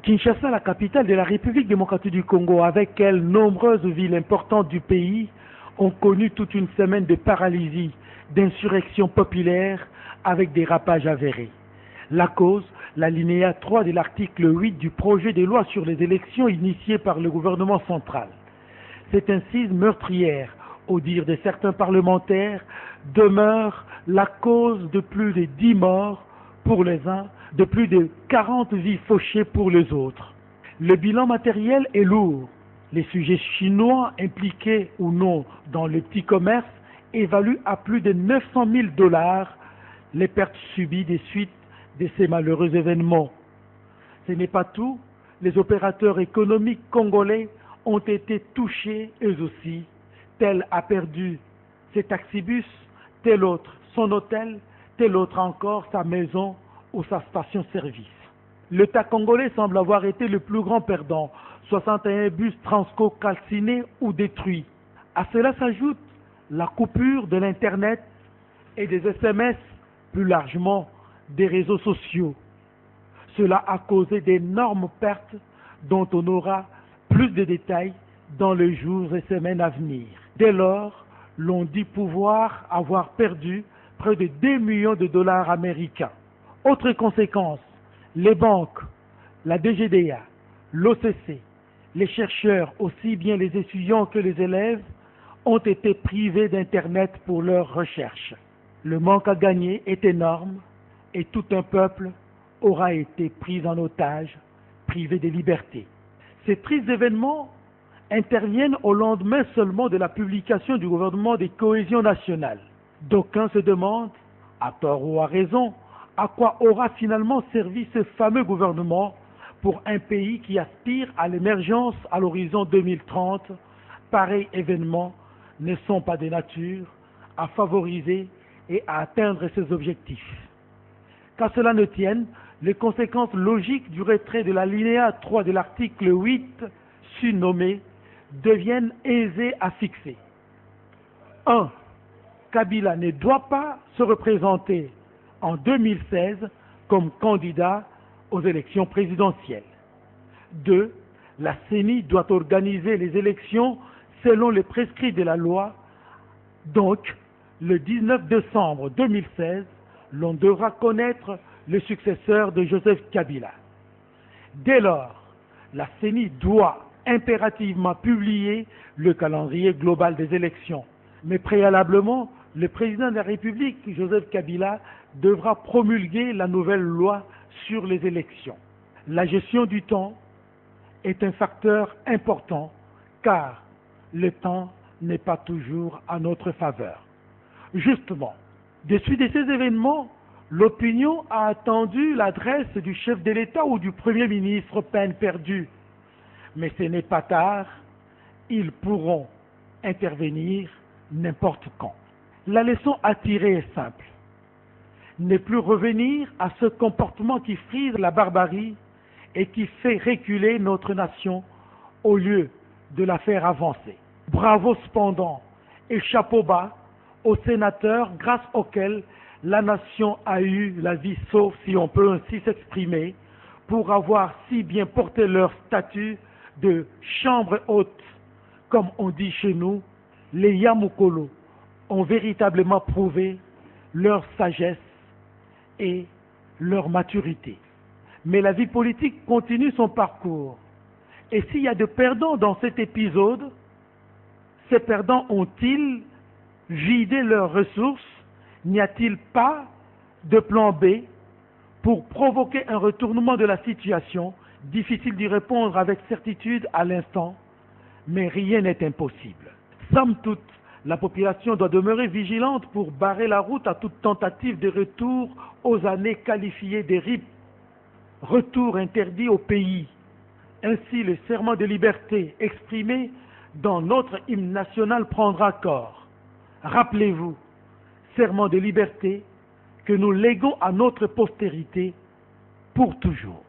Kinshasa, la capitale de la République démocratique du Congo, avec elle, nombreuses villes importantes du pays ont connu toute une semaine de paralysie, d'insurrection populaire avec des rapages avérés. La cause, l'alinéa 3 de l'article 8 du projet de loi sur les élections initié par le gouvernement central. Cette incise meurtrière, au dire de certains parlementaires, demeure la cause de plus de 10 morts pour les uns, de plus de 40 vies fauchées pour les autres. Le bilan matériel est lourd. Les sujets chinois impliqués ou non dans le petit commerce évaluent à plus de 900 000 $ les pertes subies des suites de ces malheureux événements. Ce n'est pas tout, les opérateurs économiques congolais ont été touchés eux aussi. Tel a perdu ses taxibus, tel autre son hôtel, tel autre encore sa maison ou sa station-service. L'État congolais semble avoir été le plus grand perdant, 61 bus Transco calcinés ou détruits. À cela s'ajoute la coupure de l'Internet et des SMS, plus largement des réseaux sociaux. Cela a causé d'énormes pertes dont on aura plus de détails dans les jours et semaines à venir. Dès lors, l'on dit pouvoir avoir perdu près de 2 millions de $ américains. Autre conséquence, les banques, la DGDA, l'OCC, les chercheurs, aussi bien les étudiants que les élèves, ont été privés d'Internet pour leurs recherches. Le manque à gagner est énorme et tout un peuple aura été pris en otage, privé de liberté. Ces tristes événements interviennent au lendemain seulement de la publication du gouvernement de cohésion nationale. D'aucuns se demandent, à tort ou à raison, à quoi aura finalement servi ce fameux gouvernement pour un pays qui aspire à l'émergence à l'horizon 2030. Pareils événements ne sont pas de nature à favoriser et à atteindre ces objectifs. Qu'à cela ne tienne, les conséquences logiques du retrait de l'alinéa 3 de l'article 8, surnommé, deviennent aisées à fixer. 1. Kabila ne doit pas se représenter en 2016 comme candidat aux élections présidentielles. 2. La CENI doit organiser les élections selon les prescrits de la loi. Donc, le 19 décembre 2016, l'on devra connaître le successeur de Joseph Kabila. Dès lors, la CENI doit impérativement publier le calendrier global des élections. Mais préalablement, le président de la République, Joseph Kabila, devra promulguer la nouvelle loi sur les élections. La gestion du temps est un facteur important car le temps n'est pas toujours à notre faveur. Justement, de suite de ces événements, l'opinion a attendu l'adresse du chef de l'État ou du Premier ministre peine perdue. Mais ce n'est pas tard, ils pourront intervenir n'importe quand. La leçon à tirer est simple. Ne plus revenir à ce comportement qui frise la barbarie et qui fait reculer notre nation au lieu de la faire avancer. Bravo cependant et chapeau bas aux sénateurs grâce auxquels la nation a eu la vie sauve, si on peut ainsi s'exprimer, pour avoir si bien porté leur statut de chambre haute, comme on dit chez nous. Les Yamoukolo ont véritablement prouvé leur sagesse et leur maturité. Mais la vie politique continue son parcours. Et s'il y a de perdants dans cet épisode, ces perdants ont-ils vidé leurs ressources? N'y a-t-il pas de plan B pour provoquer un retournement de la situation? Difficile d'y répondre avec certitude à l'instant, mais rien n'est impossible. Somme toute, la population doit demeurer vigilante pour barrer la route à toute tentative de retour aux années qualifiées des RIP, retour interdit au pays. Ainsi, le serment de liberté exprimé dans notre hymne national prendra corps. Rappelez-vous, serment de liberté que nous léguons à notre postérité pour toujours.